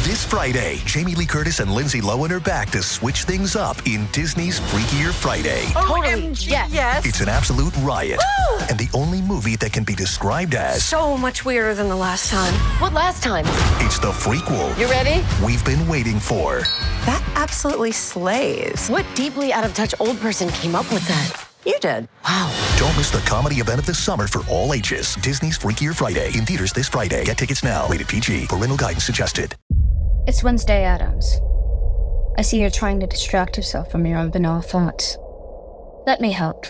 This Friday, Jamie Lee Curtis and Lindsay Lohan are back to switch things up in Disney's Freakier Friday. Totally. Yes. It's an absolute riot, and the only movie that can be described as So much weirder than the last time. What last time? it's the frequel You ready? we've been waiting for. That absolutely slays. What deeply out of touch old person came up with that? You did. Wow. Don't miss the comedy event of the summer for all ages. Disney's Freakier Friday in theaters this Friday. Get tickets now. Rated PG. Parental guidance suggested. It's Wednesday Addams. I see you're trying to distract yourself from your own banal thoughts. Let me help.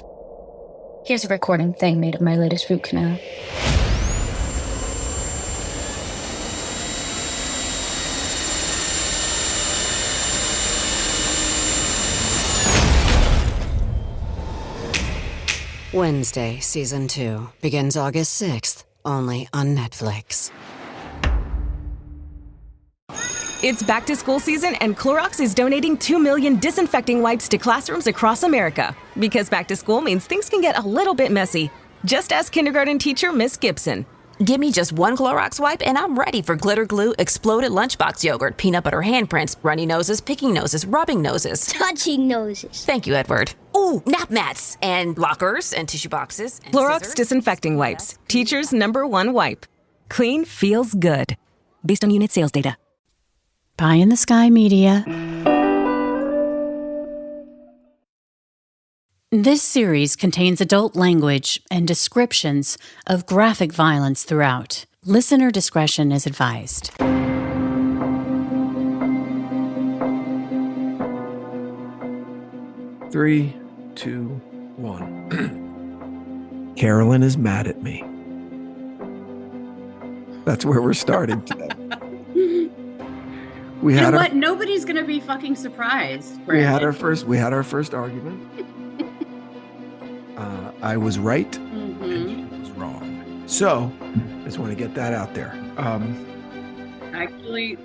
Here's a recording thing made of my latest root canal. Wednesday, Season 2, begins August 6th, only on Netflix. It's back to school season, and Clorox is donating 2 million disinfecting wipes to classrooms across America. Because back to school means things can get a little bit messy. Just ask kindergarten teacher Miss Gibson. Give me just one Clorox wipe and I'm ready for glitter glue, exploded lunchbox yogurt, peanut butter handprints, runny noses, picking noses, rubbing noses. Touching noses. Thank you, Edward. Ooh, nap mats and lockers and tissue boxes. And Clorox scissors. disinfecting wipes. Teacher's #1 wipe. Clean feels good. Based on unit sales data. Pie in the Sky Media. This series contains adult language and descriptions of graphic violence throughout. Listener discretion is advised. 3, 2, 1. Carolyn is mad at me. That's where we're starting today. You know what? Nobody's gonna be fucking surprised. We had our first argument. I was right and she was wrong. So I just want to get that out there. Actually,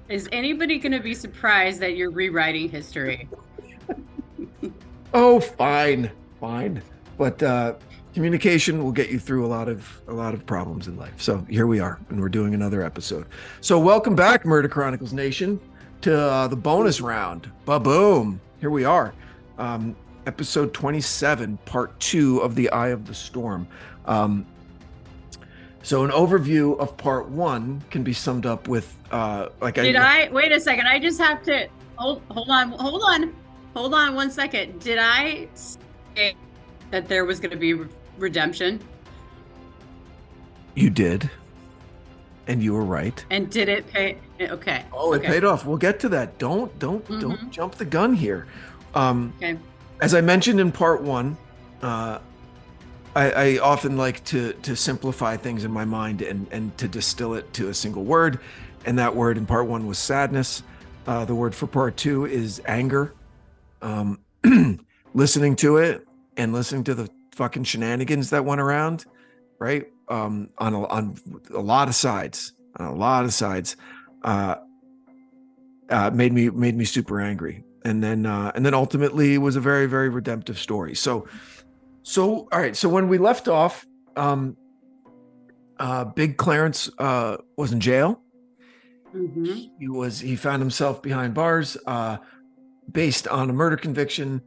is anybody gonna be surprised that you're rewriting history? Oh, fine. But communication will get you through a lot of problems in life. So here we are, and we're doing another episode. So welcome back, Murder Chronicles Nation, to the bonus round. Ba-boom! Here we are. Episode 27, part 2 of The Eye of the Storm. So an overview of part 1 can be summed up with wait a second. I just have to hold on 1 second. Did I say that there was going to be redemption? You did, and you were right. And did it pay? Okay. Oh, it paid off. We'll get to that. Don't jump the gun here. Okay. As I mentioned in part 1, I often like to simplify things in my mind and to distill it to a single word. And that word in part 1 was sadness. The word for part 2 is anger. Listening to it and listening to the fucking shenanigans that went around, right? On a lot of sides, made me super angry. And then ultimately it was a very, very redemptive story. So all right. So when we left off, Big Clarence was in jail. Mm-hmm. He found himself behind bars based on a murder conviction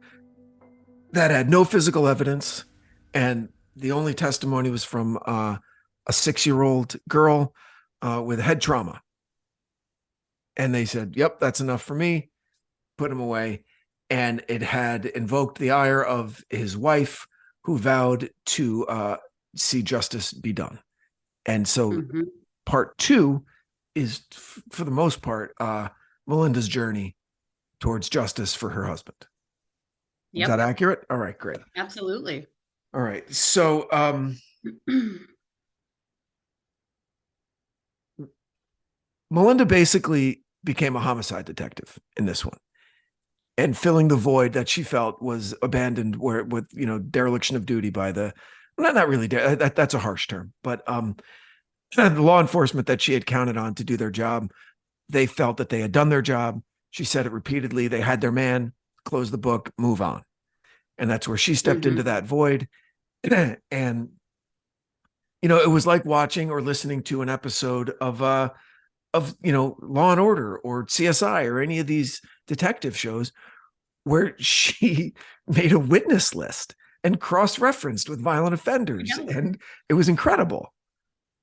that had no physical evidence, and the only testimony was from a 6-year-old girl with head trauma. And they said, "Yep, that's enough for me." Put him away. And it had invoked the ire of his wife, who vowed to see justice be done. And so part 2 is, for the most part, Melinda's journey towards justice for her husband. Yep. Is that accurate? All right, great. Absolutely. All right. So Melinda basically became a homicide detective in this one, and filling the void that she felt was abandoned, with dereliction of duty by the, not really, that's a harsh term, but the law enforcement that she had counted on to do their job. They felt that they had done their job. She said it repeatedly. They had their man, close the book, move on. And that's where she stepped into that void. And, it was like watching or listening to an episode of of, Law and Order or CSI or any of these detective shows where she made a witness list and cross-referenced with violent offenders. And it was incredible.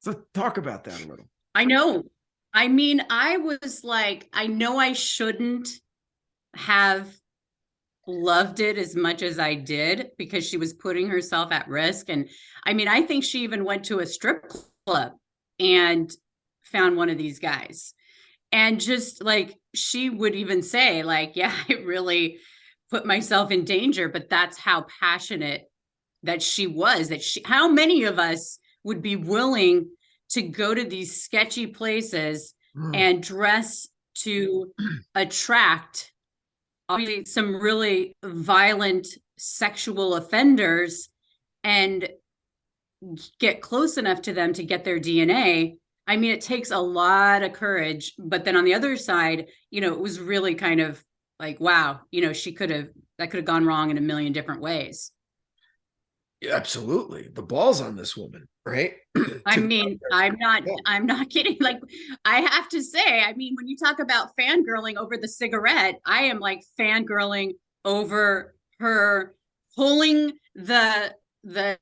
So talk about that a little. I know. I mean, I was like, I know I shouldn't have loved it as much as I did because she was putting herself at risk. And I mean, I think she even went to a strip club and found one of these guys. And just like, she would even say like, yeah, I really put myself in danger, but that's how passionate that she was, how many of us would be willing to go to these sketchy places and dress to attract obviously some really violent sexual offenders and get close enough to them to get their DNA. I mean, it takes a lot of courage, but then on the other side, it was really kind of like, wow, that could have gone wrong in a million different ways. Yeah, absolutely. The ball's on this woman, right? I mean, I'm not kidding. Like, I have to say, I mean, when you talk about fangirling over the cigarette, I am like fangirling over her pulling the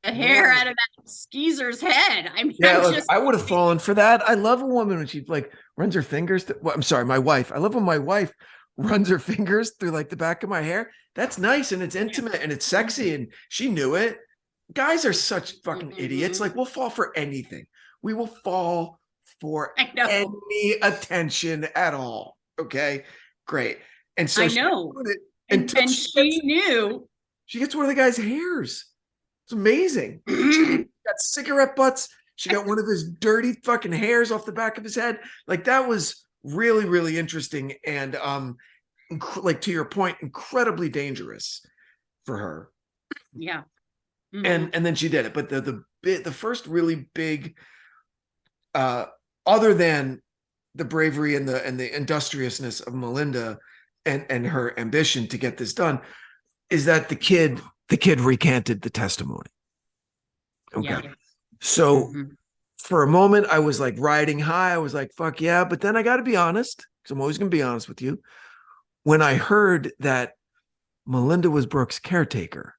hair out of that skeezer's head. I mean, I would have fallen for that. I love a woman when she like runs her fingers. I'm sorry, my wife. I love when my wife runs her fingers through like the back of my hair. That's nice and it's intimate and it's sexy and she knew it. Guys are such fucking idiots. Like, we'll fall for anything. We will fall for any attention at all. Okay, great. And so I know. And she knew. She gets one of the guy's hairs. It's amazing. She got cigarette butts. She got one of his dirty fucking hairs off the back of his head. Like, that was really, really interesting. And like, to your point, incredibly dangerous for her. Yeah. And then she did it. But the first really big, other than the bravery and the industriousness of Melinda and her ambition to get this done, is that the kid recanted the testimony. Okay. Yeah. So for a moment I was like riding high. I was like, fuck yeah. But then I got to be honest, because I'm always going to be honest with you. When I heard that Melinda was Brooke's caretaker,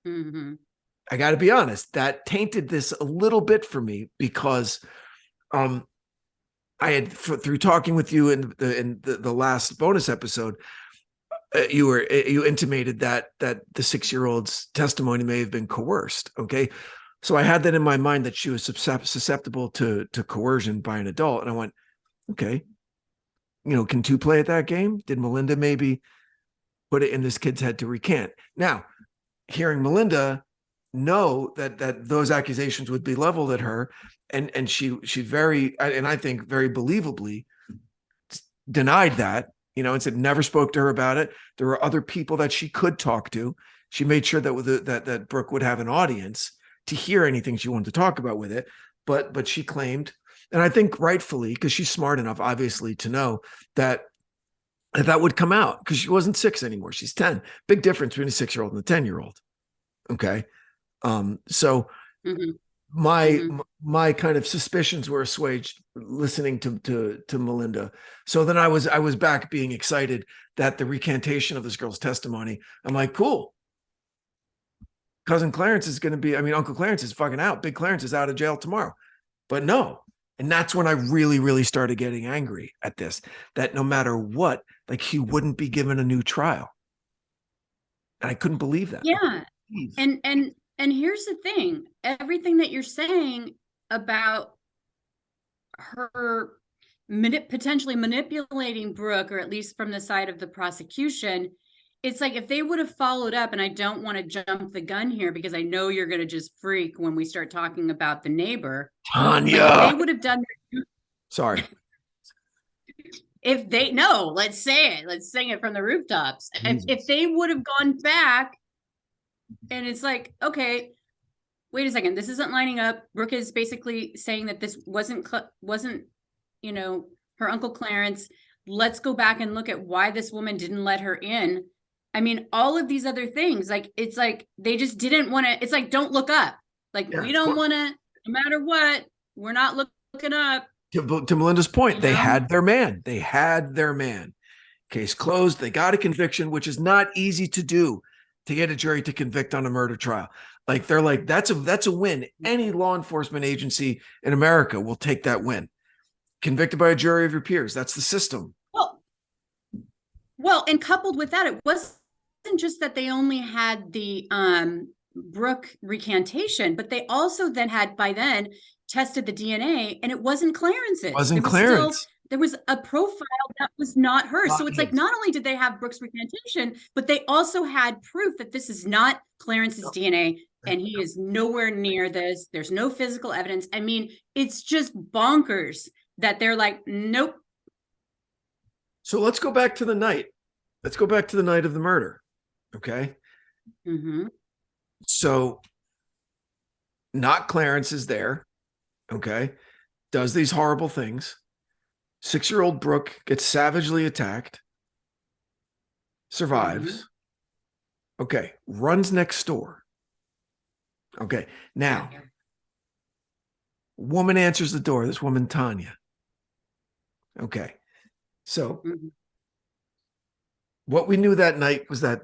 I got to be honest, that tainted this a little bit for me because I had, through talking with you in the last bonus episode, you intimated that the 6-year-old's testimony may have been coerced. Okay. So I had that in my mind that she was susceptible to coercion by an adult. And I went, okay, can two play at that game? Did Melinda maybe put it in this kid's head to recant? Now, hearing Melinda know that those accusations would be leveled at her, and she very, and I think very believably denied that, and said never spoke to her about it. There were other people that she could talk to. She made sure that Brooke would have an audience to hear anything she wanted to talk about with it. But she claimed, and I think rightfully, because she's smart enough, obviously, to know that would come out, because she wasn't 6 anymore. She's 10. Big difference between a 6-year-old and a 10-year-old. Okay. So my kind of suspicions were assuaged listening to Melinda. So then I was back being excited that the recantation of this girl's testimony. I'm like, cool. Cousin Clarence is going to be, Uncle Clarence is fucking out. Big Clarence is out of jail tomorrow. But no. And that's when I really, really started getting angry at this, that no matter what, like, he wouldn't be given a new trial. And I couldn't believe that. Yeah. And here's the thing, everything that you're saying about her potentially manipulating Brooke, or at least from the side of the prosecution, it's like, if they would have followed up, and I don't want to jump the gun here because I know you're going to just freak when we start talking about the neighbor. Tanya. They would have done. Sorry. Let's say it. Let's sing it from the rooftops. If they would have gone back, and it's like, okay, wait a second, this isn't lining up. Brooke is basically saying that this wasn't, her Uncle Clarence. Let's go back and look at why this woman didn't let her in. I mean, all of these other things, like, it's like, they just didn't want to, it's like, don't look up. Like, we don't want to, no matter what, we're not looking up. To Melinda's point, they had their man. They had their man. Case closed. They got a conviction, which is not easy to do, to get a jury to convict on a murder trial. Like, they're like, that's a win. Any law enforcement agency in America will take that win. Convicted by a jury of your peers. That's the system. Well, and coupled with that, it wasn't just that they only had the Brooke recantation, but they also then had by then tested the DNA, and it wasn't Clarence's. There was a profile that was not hers. So it's like, not only did they have Brooke's recantation, but they also had proof that this is not Clarence's DNA, and he is nowhere near this. There's no physical evidence. I mean, it's just bonkers that they're like, nope. So let's go back to the night. Let's go back to the night of the murder. Okay. Mm-hmm. So not Clarence is there. Okay. Does these horrible things. 6-year-old Brooke gets savagely attacked. Survives. Mm-hmm. Okay. Runs next door. Okay. Now, woman answers the door. This woman, Tanya. Okay. So what we knew that night was that.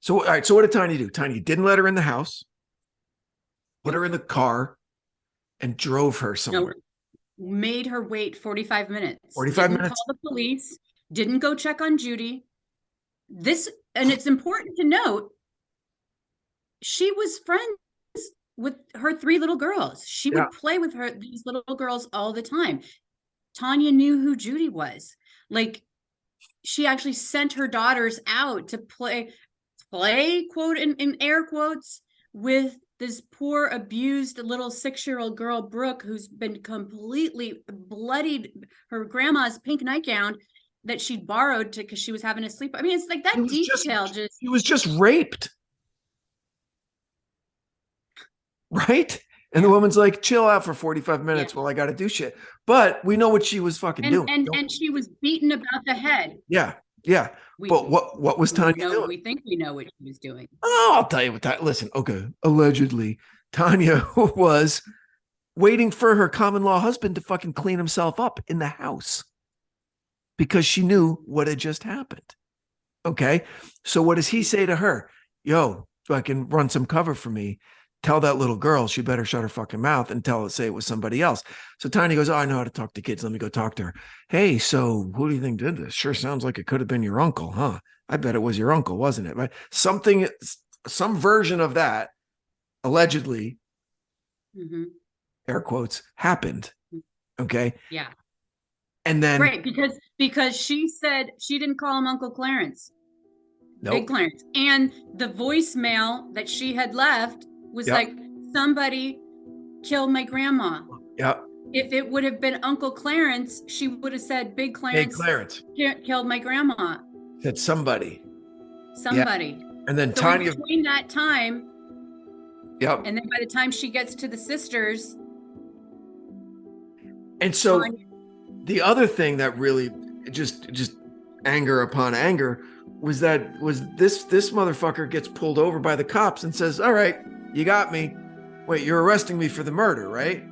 So, all right. So what did Tanya do? Tanya didn't let her in the house, put her in the car, and drove her somewhere. No, made her wait 45 minutes. 45 minutes. Call the police. Didn't go check on Judy. And it's important to note, she was friends with her 3 little girls. She would play with these little girls all the time. Tanya knew who Judy was. Like, she actually sent her daughters out to play quote in air quotes with this poor abused little 6-year-old girl, Brooke, who's been completely bloodied. Her grandma's pink nightgown that she borrowed because she was having a sleep. I mean, it's like that detail. She was just raped, right? And the woman's like, chill out for 45 minutes while I got to do shit. But we know what she was fucking doing. And she was beaten about the head. Yeah. Yeah. But what was Tanya doing? We think we know what she was doing. Oh, I'll tell you what. Listen, okay. Allegedly, Tanya was waiting for her common law husband to fucking clean himself up in the house because she knew what had just happened. Okay. So what does he say to her? Yo, fucking run some cover for me. Tell that little girl she better shut her fucking mouth and say it was somebody else. So Tiny goes, I know how to talk to kids. Let me go talk to her. Hey, so who do you think did this? Sure sounds like it could have been your uncle, huh? I bet it was your uncle, wasn't it? Right? Some version of that, allegedly, air quotes, happened. Okay. Yeah. And then right, because she said she didn't call him Uncle Clarence. Nope. Big Clarence. And the voicemail that she had left was like, somebody killed my grandma. Yeah. If it would have been Uncle Clarence, she would have said, Big Clarence killed my grandma. Said somebody. Somebody. Yeah. And then so Tanya. Between that time. Yep. And then by the time she gets to the sisters. And so the other thing that really just anger upon anger was this motherfucker gets pulled over by the cops and says, all right, you got me. Wait, you're arresting me for the murder, right?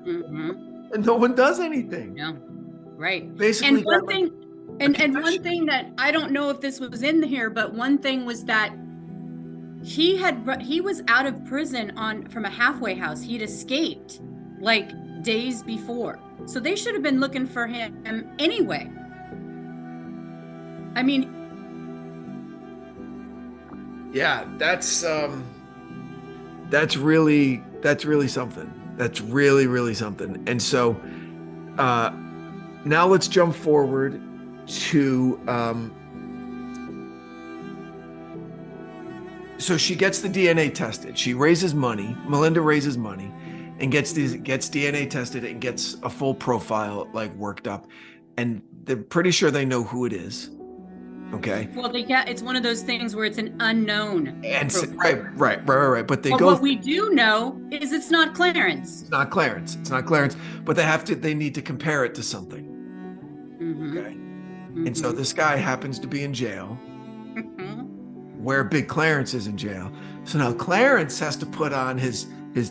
And no one does anything. No, right. Basically, and one thing that I don't know if this was in here, but one thing was that he was out of prison from a halfway house. He'd escaped like days before, so they should have been looking for him anyway. I mean, yeah, that's really something. That's really, really something. And so now let's jump forward to so she gets the DNA tested. She raises money. Melinda raises money and gets DNA tested and gets a full profile like worked up. And they're pretty sure they know who it is. Okay. Well, it's one of those things where it's an unknown. And right. But what we do know is it's not Clarence. It's not Clarence. But they need to compare it to something. Okay. And so this guy happens to be in jail where Big Clarence is in jail. So now Clarence has to put on his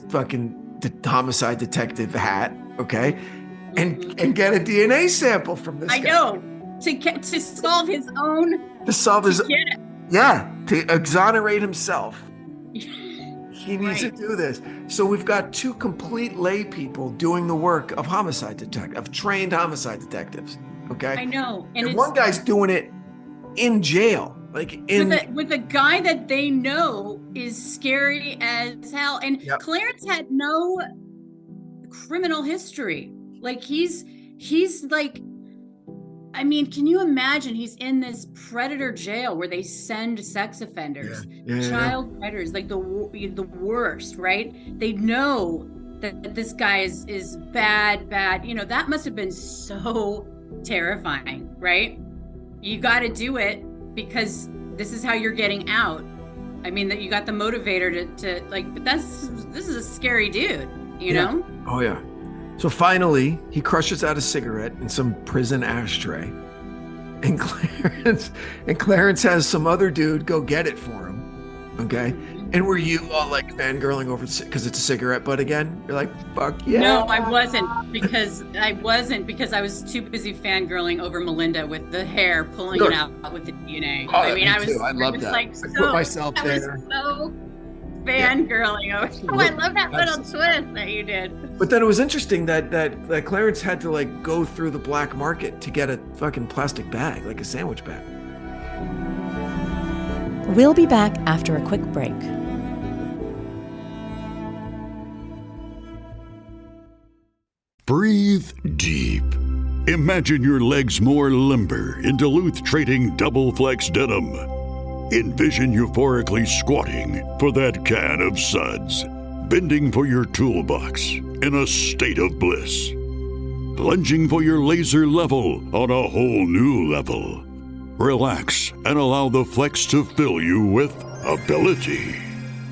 fucking homicide detective hat, okay, and get a DNA sample from this guy. I know. To solve his own. To solve his. To exonerate himself. He needs to do this. So we've got two complete lay people doing the work of trained homicide detectives. Okay. I know. And one guy's doing it in jail, with a guy that they know is scary as hell. And Clarence had no criminal history. Like he's like, I mean, can you imagine? He's in this predator jail where they send sex offenders, child predators, like the worst, right? They know that this guy is bad. That must have been so terrifying, right? You got to do it because this is how you're getting out. I mean, that you got the motivator to like, but this is a scary dude, you know? Oh yeah. So finally, he crushes out a cigarette in some prison ashtray, and Clarence has some other dude go get it for him. Okay. And were you all like fangirling over because it's a cigarette butt again? You're like, fuck yeah. No, I wasn't because I was too busy fangirling over Melinda with the hair pulling it out with the DNA. Oh, I mean, I love that. Like, I put myself there. Was so fangirling over. Oh, I love that little twist that you did. But then it was interesting that Clarence had to like go through the black market to get a fucking plastic bag, like a sandwich bag. We'll be back after a quick break. Breathe deep. Imagine your legs more limber in Duluth Trading Double Flex Denim. Envision euphorically squatting for that can of suds, bending for your toolbox in a state of bliss, lunging for your laser level on a whole new level. Relax and allow the flex to fill you with ability.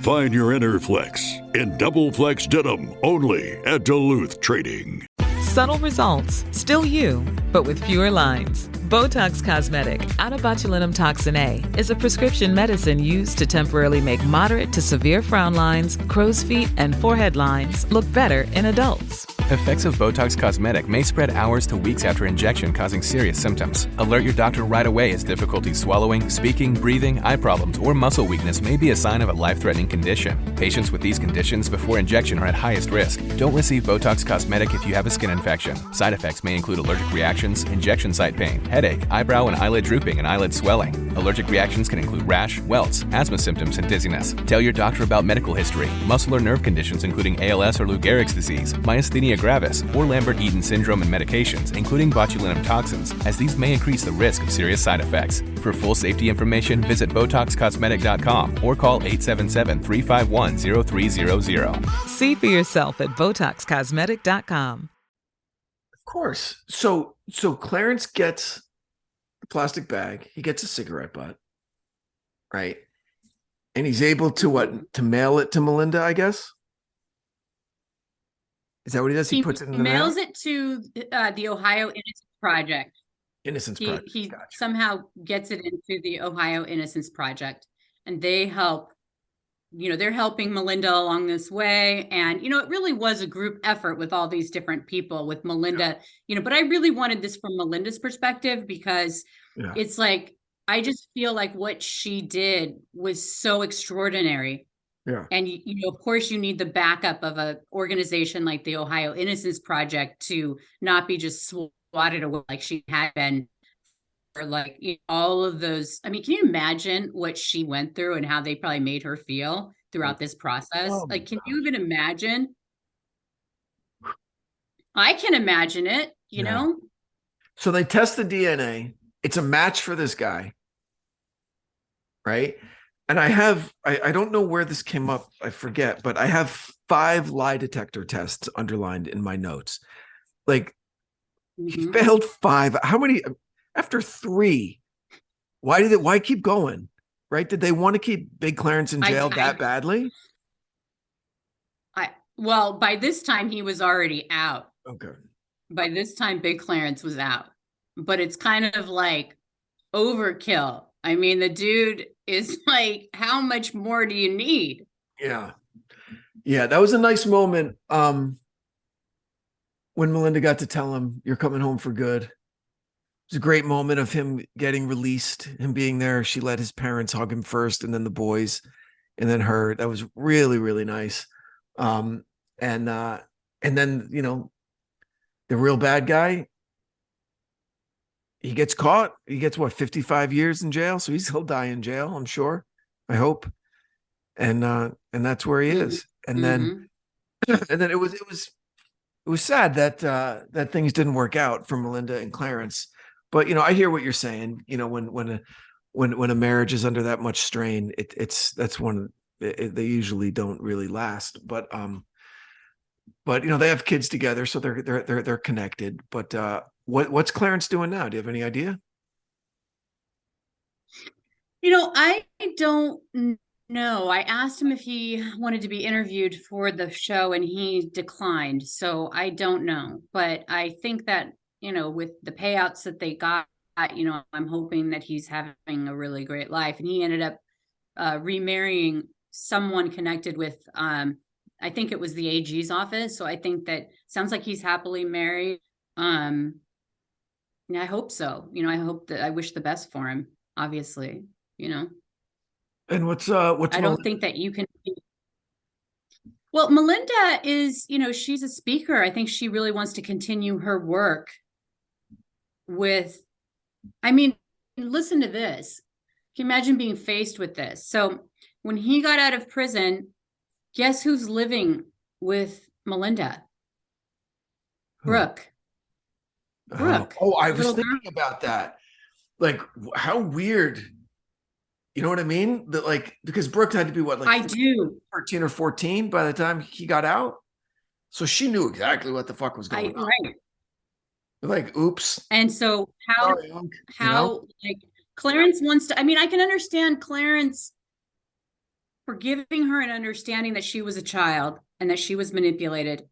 Find your inner flex in Double Flex Denim only at Duluth Trading. Subtle results, still you, but with fewer lines. Botox Cosmetic, onabotulinum toxin A, is a prescription medicine used to temporarily make moderate to severe frown lines, crow's feet, and forehead lines look better in adults. Effects of Botox Cosmetic may spread hours to weeks after injection, causing serious symptoms. Alert your doctor right away as difficulty swallowing, speaking, breathing, eye problems, or muscle weakness may be a sign of a life-threatening condition. Patients with these conditions before injection are at highest risk. Don't receive Botox Cosmetic if you have a skin infection. Side effects may include allergic reactions, injection site pain, headache, eyebrow and eyelid drooping, and eyelid swelling. Allergic reactions can include rash, welts, asthma symptoms, and dizziness. Tell your doctor about medical history, muscle or nerve conditions including ALS or Lou Gehrig's disease, myasthenia gravis, or Lambert-Eaton syndrome, and medications, including botulinum toxins, as these may increase the risk of serious side effects. For full safety information, visit BotoxCosmetic.com or call 877-351-0300. See for yourself at BotoxCosmetic.com. Of course. So Clarence gets a plastic bag. He gets a cigarette butt, right? And he's able to mail it to Melinda, I guess. Is that what he does? He puts it in the mail? Mails it to the Ohio Innocence Project. Project. He somehow gets it into the Ohio Innocence Project, and they help. They're helping Melinda along this way, and it really was a group effort with all these different people. With Melinda, but I really wanted this from Melinda's perspective because it's like I just feel like what she did was so extraordinary. Yeah. And, of course, you need the backup of an organization like the Ohio Innocence Project to not be just swatted away like she had been for like all of those. I mean, can you imagine what she went through and how they probably made her feel throughout this process? Like, can you even imagine? I can imagine it, you know? So they test the DNA. It's a match for this guy. Right? And I don't know where this came up. I forget, but I have 5 lie detector tests underlined in my notes. Like he failed 5. How many after 3? Why keep going? Right? Did they want to keep Big Clarence in jail that badly? Well, by this time he was already out. Okay. By this time Big Clarence was out. But it's kind of like overkill. I mean, the dude is like, how much more do you need? Yeah. Yeah, that was a nice moment. When Melinda got to tell him, "You're coming home for good." It was a great moment of him getting released, him being there. She let his parents hug him first, and then the boys, and then her. That was really, really nice. Um, and then, the real bad guy, he gets caught. He gets what, 55 years in jail? So he'll die in jail, I'm sure. I hope. And that's where he is. And then it was sad that that things didn't work out for Melinda and Clarence. But I hear what you're saying. When a marriage is under that much strain, they usually don't really last. But they have kids together, so they're connected. But what's Clarence doing now? Do you have any idea? I don't know. I asked him if he wanted to be interviewed for the show and he declined. So I don't know. But I think that, with the payouts that they got, I'm hoping that he's having a really great life. And he ended up remarrying someone connected with, I think it was the AG's office. So I think that sounds like he's happily married. I hope so. I wish the best for him, obviously, And what's I don't think that you can. Well, Melinda is, she's a speaker. I think she really wants to continue her work listen to this. Can you imagine being faced with this? So when he got out of prison, guess who's living with Melinda? Brooke. Brooke. I was thinking about that. Like, how weird. You know what I mean? That because Brooke had to be what, I do 13 or 14 by the time he got out. So she knew exactly what the fuck was going on. Right. Like, oops. And so how Clarence wants to, I can understand Clarence forgiving her and understanding that she was a child and that she was manipulated,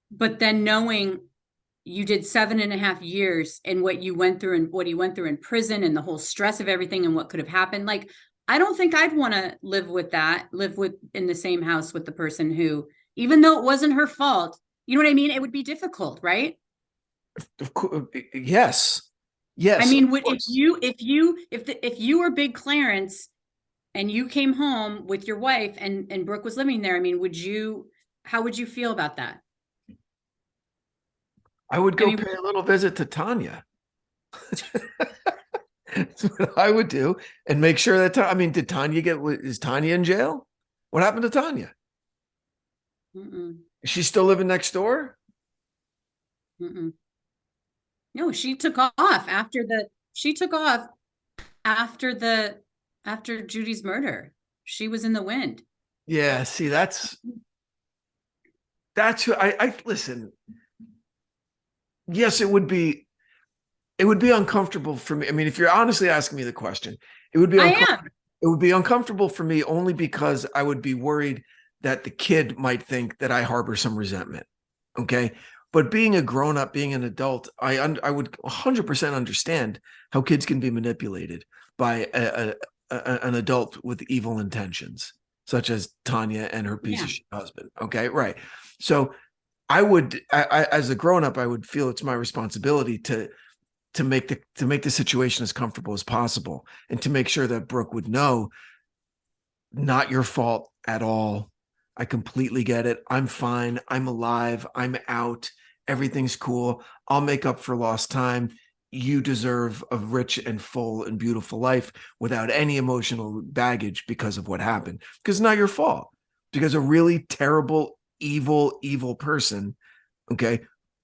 but then knowing you did 7.5 years and what you went through and what he went through in prison and the whole stress of everything and what could have happened. I don't think I'd want to live in the same house with the person who, even though it wasn't her fault, you know what I mean? It would be difficult, right? Of course. Yes. If you were Big Clarence and you came home with your wife and Brooke was living there, how would you feel about that? I would go pay a little visit to Tanya. That's what I would do, and make sure that did Tanya is Tanya in jail? What happened to Tanya? Mm-mm. Is she still living next door? Mm-mm. No, she took off after Judy's murder. She was in the wind. Yeah, see, that's who I listen. Yes, it would be uncomfortable for me. If you're honestly asking me the question, it would be uncomfortable for me only because I would be worried that the kid might think that I harbor some resentment. Okay. But being a grown-up, being an adult, I would 100% understand how kids can be manipulated by an adult with evil intentions, such as Tanya and her piece of shit husband. Okay. Right. So I would, as a grown-up, I would feel it's my responsibility to make the situation as comfortable as possible, and to make sure that Brooke would know, not your fault at all. I completely get it. I'm fine. I'm alive. I'm out. Everything's cool. I'll make up for lost time. You deserve a rich and full and beautiful life without any emotional baggage because of what happened. Because it's not your fault. Because a really terrible, evil person, okay,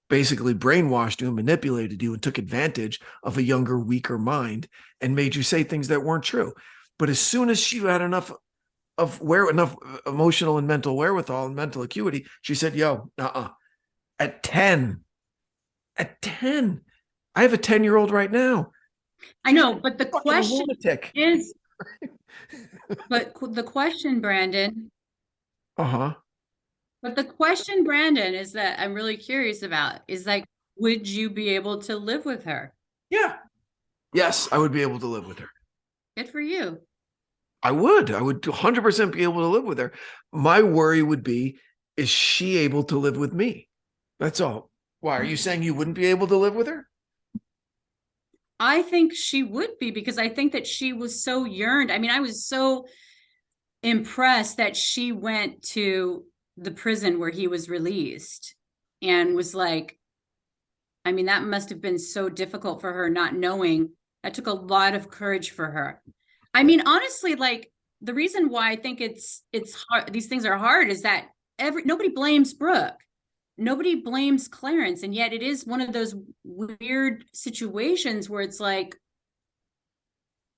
basically brainwashed you and manipulated you and took advantage of a younger, weaker mind and made you say things that weren't true. But as soon as she had enough emotional and mental wherewithal and mental acuity, she said, yo, At 10, I have a 10-year-old right now. I know, but the question is, but the question, Branden. But the question, Branden, is that I'm really curious about is would you be able to live with her? Yeah. Yes, I would be able to live with her. Good for you. I would 100% be able to live with her. My worry would be, is she able to live with me? That's all. Why are you saying you wouldn't be able to live with her? I think she would be, because I think that she was so yearned. I mean, I was so impressed that she went to the prison where he was released and was like, I mean, that must have been so difficult for her, not knowing. That took a lot of courage for her. I mean, honestly, like, the reason why I think it's hard, these things are hard, is that nobody blames Brooke. Nobody blames Clarence. And yet it is one of those weird situations where it's like,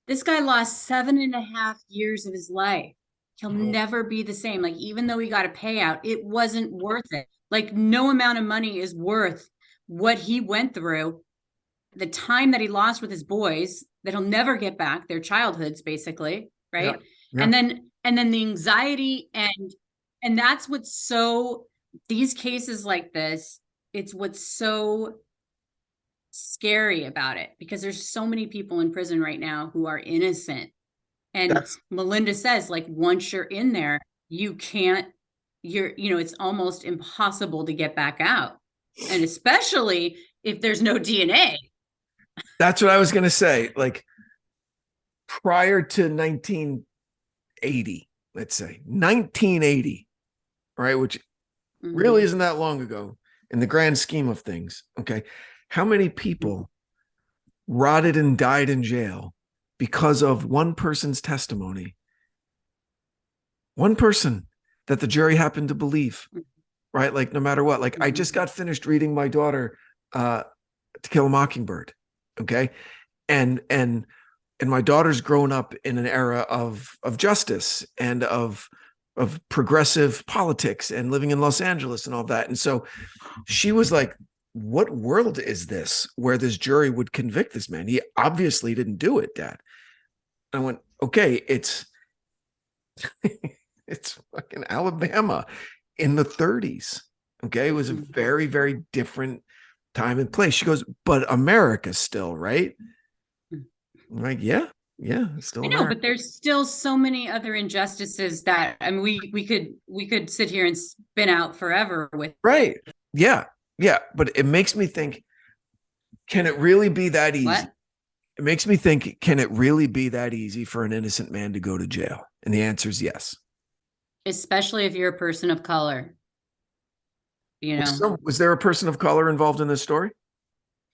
this guy lost 7.5 years of his life. He'll never be the same. Like, even though he got a payout, it wasn't worth it. Like, no amount of money is worth what he went through, the time that he lost with his boys that he'll never get back, their childhoods, basically, right? Yeah. And then the anxiety, and that's what's so, these cases like this, it's what's so scary about it, because there's so many people in prison right now who are innocent. And Melinda says, like, once you're in there, it's almost impossible to get back out. And especially if there's no DNA. That's what I was going to say. Like, prior to 1980, let's say 1980, right? Which really isn't that long ago in the grand scheme of things. Okay. How many people rotted and died in jail because of one person's testimony? One person that the jury happened to believe, right? Like, no matter what. Like, I just got finished reading my daughter To Kill a Mockingbird. Okay. And my daughter's grown up in an era of justice and of progressive politics and living in Los Angeles and all that. And so she was like, what world is this where this jury would convict this man? He obviously didn't do it, Dad. I went, okay, it's fucking Alabama in the 30s. Okay. It was a very, very different time and place. She goes, but America still, right? I'm like, yeah, it's still. I know, but there's still so many other injustices that, I mean, we could sit here and spin out forever with. Right. Yeah. But it makes me think, can it really be that easy? What? It makes me think, can it really be that easy for an innocent man to go to jail? And the answer is yes. Especially if you're a person of color. You know, was there a person of color involved in this story?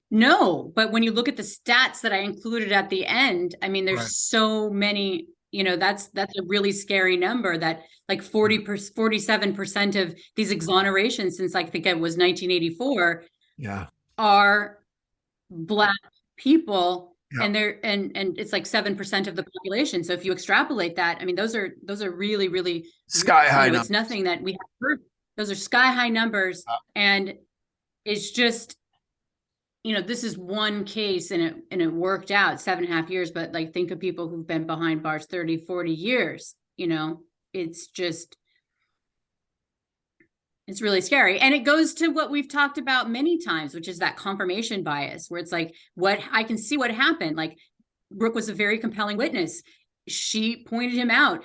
No, but when you look at the stats that I included at the end, I mean, there's so many, that's a really scary number, that like 47% of these exonerations since, I think it was 1984, are Black people. Yeah. And it's like 7% of the population. So if you extrapolate that, I mean, those are really, really sky high. It's nothing that we have heard. Those are sky high numbers. And it's just, this is one case and it worked out 7.5 years, but like, think of people who've been behind bars 30, 40 years, it's just, it's really scary. And it goes to what we've talked about many times, which is that confirmation bias, where it's like, what I can see what happened. Like, Brooke was a very compelling witness. She pointed him out.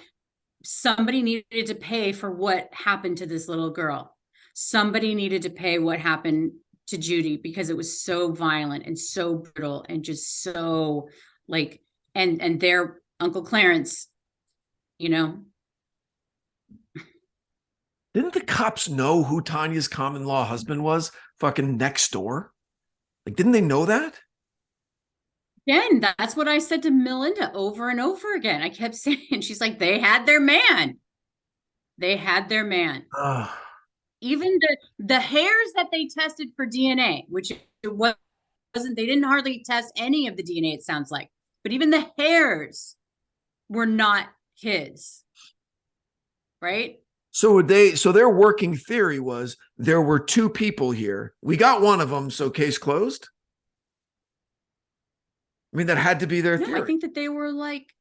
Somebody needed to pay for what happened to this little girl. Somebody needed to pay what happened to Judy, because it was so violent and so brutal and just so like, and their Uncle Clarence, Didn't the cops know who Tanya's common law husband was fucking next door? Like, didn't they know that? Again, that's what I said to Melinda over and over again. I kept saying, she's like, they had their man. They had their man. Even the hairs that they tested for DNA, which it wasn't, they didn't hardly test any of the DNA, it sounds like. But even the hairs were not his. Right? So their working theory was there were two people here. We got one of them, so case closed. I mean, that had to be their theory. I think that they were like,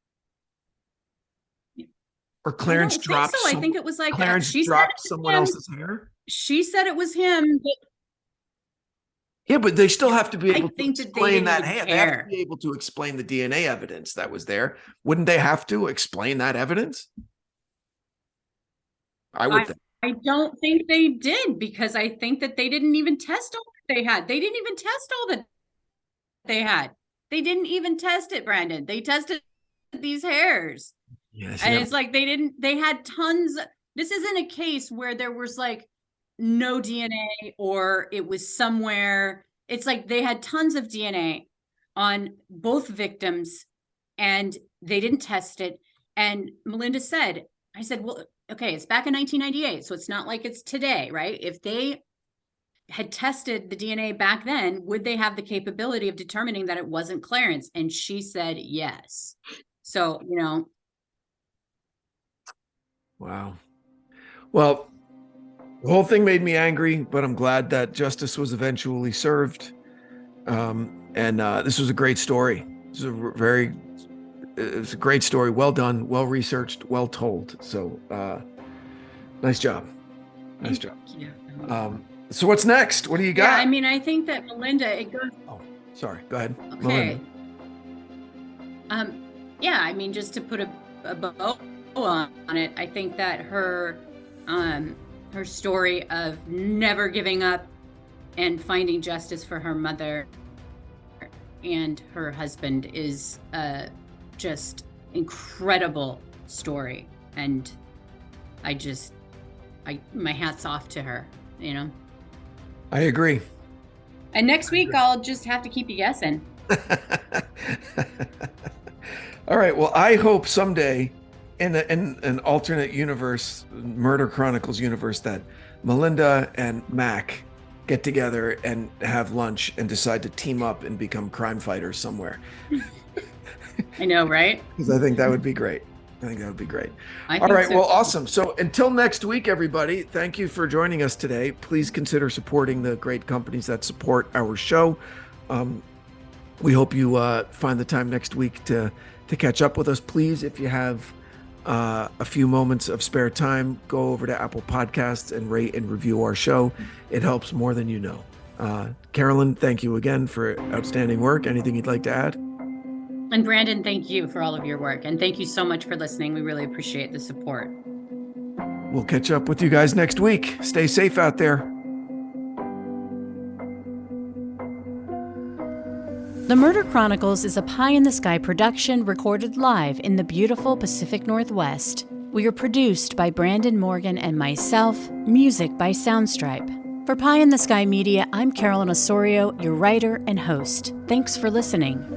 or Clarence dropped. So I think it was like Clarence dropped someone else's hair. She said it was him. But Yeah, but they still have to be able to think that they explain didn't that even hand. They have to care. be able to explain the DNA evidence that was there. Wouldn't they have to explain that evidence? I would think. I don't think they did, because I think that they didn't even test all that they had. They didn't even test all that they had. They didn't even test it, Branden. They tested these hairs. Yes, and it's like they had tons. This isn't a case where there was like no DNA or it was somewhere. It's like they had tons of DNA on both victims and they didn't test it. And Melinda said, I said, well, okay, it's back in 1998, so it's not like it's today, right? If they had tested the DNA back then, would they have the capability of determining that it wasn't Clarence? And she said yes. So, Wow. Well, the whole thing made me angry, but I'm glad that justice was eventually served. And this was a great story. It was a great story. Well done, well researched, well told. So nice job. Nice job. So what's next? What do you got? Yeah, I mean, I think that Melinda, it goes. Oh, sorry. Go ahead. Okay. Melinda. Yeah, I mean, just to put a bow on it, I think that her story of never giving up and finding justice for her mother and her husband is just incredible story. And my hat's off to her, I agree. And next week I'll just have to keep you guessing. All right. Well, I hope someday in an alternate universe, Murder Chronicles universe, that Melinda and Mac get together and have lunch and decide to team up and become crime fighters somewhere. I know, right? Because I think that would be great. All right. So. Well, awesome. So until next week, everybody, thank you for joining us today. Please consider supporting the great companies that support our show. We hope you find the time next week to catch up with us. Please, if you have a few moments of spare time, go over to Apple Podcasts and rate and review our show. It helps more than you know. Carolyn, thank you again for outstanding work. Anything you'd like to add? And Branden, thank you for all of your work. And thank you so much for listening. We really appreciate the support. We'll catch up with you guys next week. Stay safe out there. The Murder Chronicles is a pie-in-the-sky production recorded live in the beautiful Pacific Northwest. We are produced by Branden Morgan and myself, music by Soundstripe. For Pie in the Sky Media, I'm Carolyn Osorio, your writer and host. Thanks for listening.